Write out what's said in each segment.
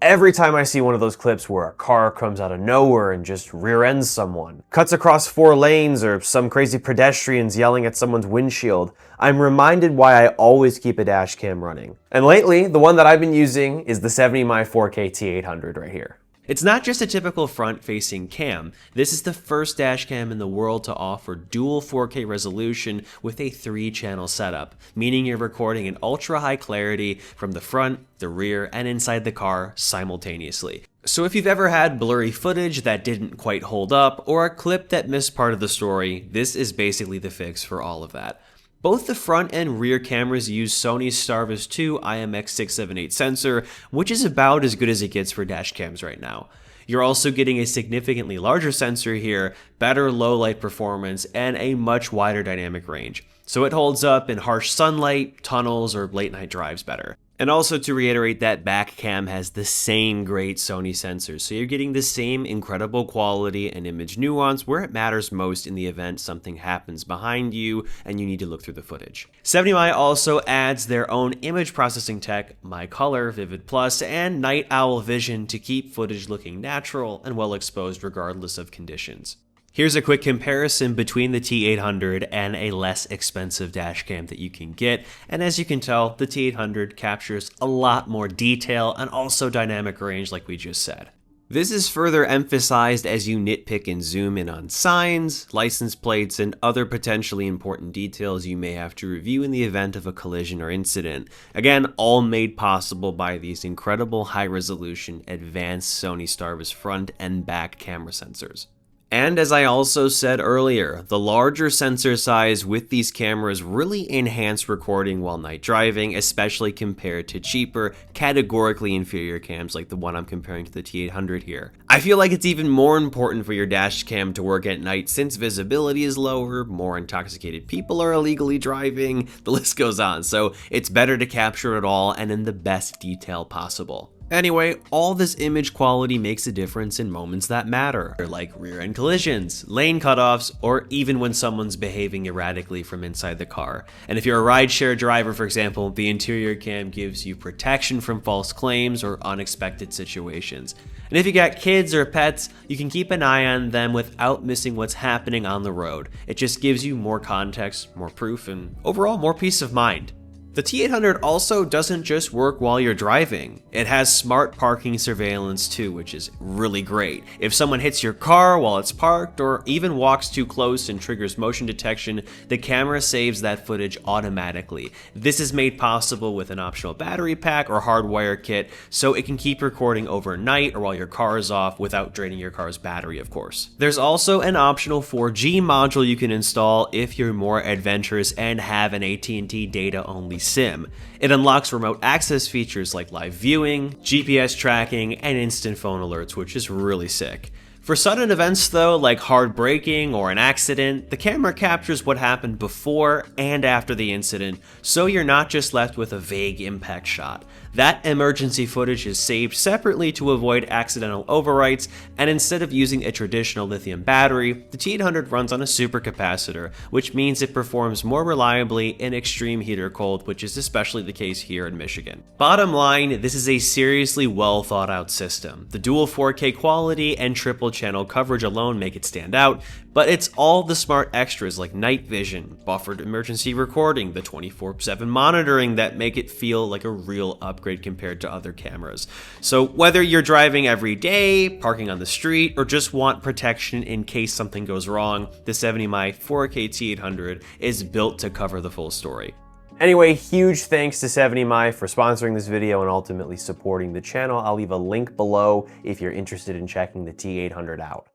Every time I see one of those clips where a car comes out of nowhere and just rear ends someone, cuts across 4 lanes, or some crazy pedestrians yelling at someone's windshield, I'm reminded why I always keep a dash cam running. And lately, the one that I've been using is the 70mm 4K T800 right here. It's not just a typical front-facing cam. This is the first dash cam in the world to offer dual 4K resolution with a 3-channel setup, meaning you're recording in ultra-high clarity from the front, the rear, and inside the car simultaneously. So if you've ever had blurry footage that didn't quite hold up, or a clip that missed part of the story, this is basically the fix for all of that. Both the front and rear cameras use Sony STARVIS 2 IMX678 sensor, which is about as good as it gets for dash cams right now. You're also getting a significantly larger sensor here, better low light performance, and a much wider dynamic range. So it holds up in harsh sunlight, tunnels, or late night drives better. And also to reiterate, that back cam has the same great Sony sensors, so you're getting the same incredible quality and image nuance where it matters most in the event something happens behind you and you need to look through the footage. 70mm also adds their own image processing tech, MaiColor Vivid Plus, and Night Owl Vision to keep footage looking natural and well exposed regardless of conditions. Here's a quick comparison between the T800 and a less expensive dash cam that you can get, and as you can tell, the T800 captures a lot more detail and also dynamic range like we just said. This is further emphasized as you nitpick and zoom in on signs, license plates, and other potentially important details you may have to review in the event of a collision or incident. Again, all made possible by these incredible high-resolution advanced Sony STARVIS front and back camera sensors. And as I also said earlier, the larger sensor size with these cameras really enhance recording while night driving, especially compared to cheaper, categorically inferior cams like the one I'm comparing to the T800 here. I feel like it's even more important for your dash cam to work at night since visibility is lower, more intoxicated people are illegally driving, the list goes on, so it's better to capture it all and in the best detail possible. Anyway, all this image quality makes a difference in moments that matter, like rear-end collisions, lane cutoffs, or even when someone's behaving erratically from inside the car. And if you're a rideshare driver, for example, the interior cam gives you protection from false claims or unexpected situations. And if you got kids or pets, you can keep an eye on them without missing what's happening on the road. It just gives you more context, more proof, and overall more peace of mind. The T800 also doesn't just work while you're driving. It has smart parking surveillance too, which is really great. If someone hits your car while it's parked or even walks too close and triggers motion detection, the camera saves that footage automatically. This is made possible with an optional battery pack or hardwire kit, so it can keep recording overnight or while your car is off without draining your car's battery, of course. There's also an optional 4G module you can install if you're more adventurous and have an AT&T data-only SIM. It unlocks remote access features like live viewing, GPS tracking, and instant phone alerts, which is really sick. For sudden events though, like hard braking or an accident, the camera captures what happened before and after the incident, so you're not just left with a vague impact shot. That emergency footage is saved separately to avoid accidental overwrites, and instead of using a traditional lithium battery, the T800 runs on a super-capacitor, which means it performs more reliably in extreme heat or cold, which is especially the case here in Michigan. Bottom line, this is a seriously well thought out system. The dual 4K quality and triple channel coverage alone make it stand out, but it's all the smart extras like night vision, buffered emergency recording, the 24/7 monitoring that make it feel like a real upgrade compared to other cameras. So whether you're driving every day, parking on the street, or just want protection in case something goes wrong, the 70mm 4K T800 is built to cover the full story. Anyway, huge thanks to 70mm for sponsoring this video and ultimately supporting the channel. I'll leave a link below if you're interested in checking the T800 out.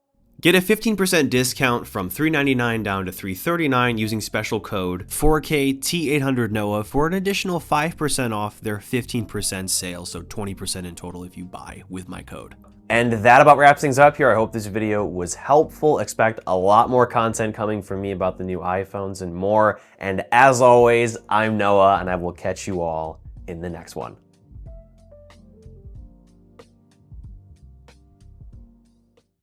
Get a 15% discount from $399 down to $339 using special code 4KT800NOAH for an additional 5% off their 15% sale, so 20% in total if you buy with my code. And that about wraps things up here. I hope this video was helpful. Expect a lot more content coming from me about the new iPhones and more. And as always, I'm Noah, and I will catch you all in the next one.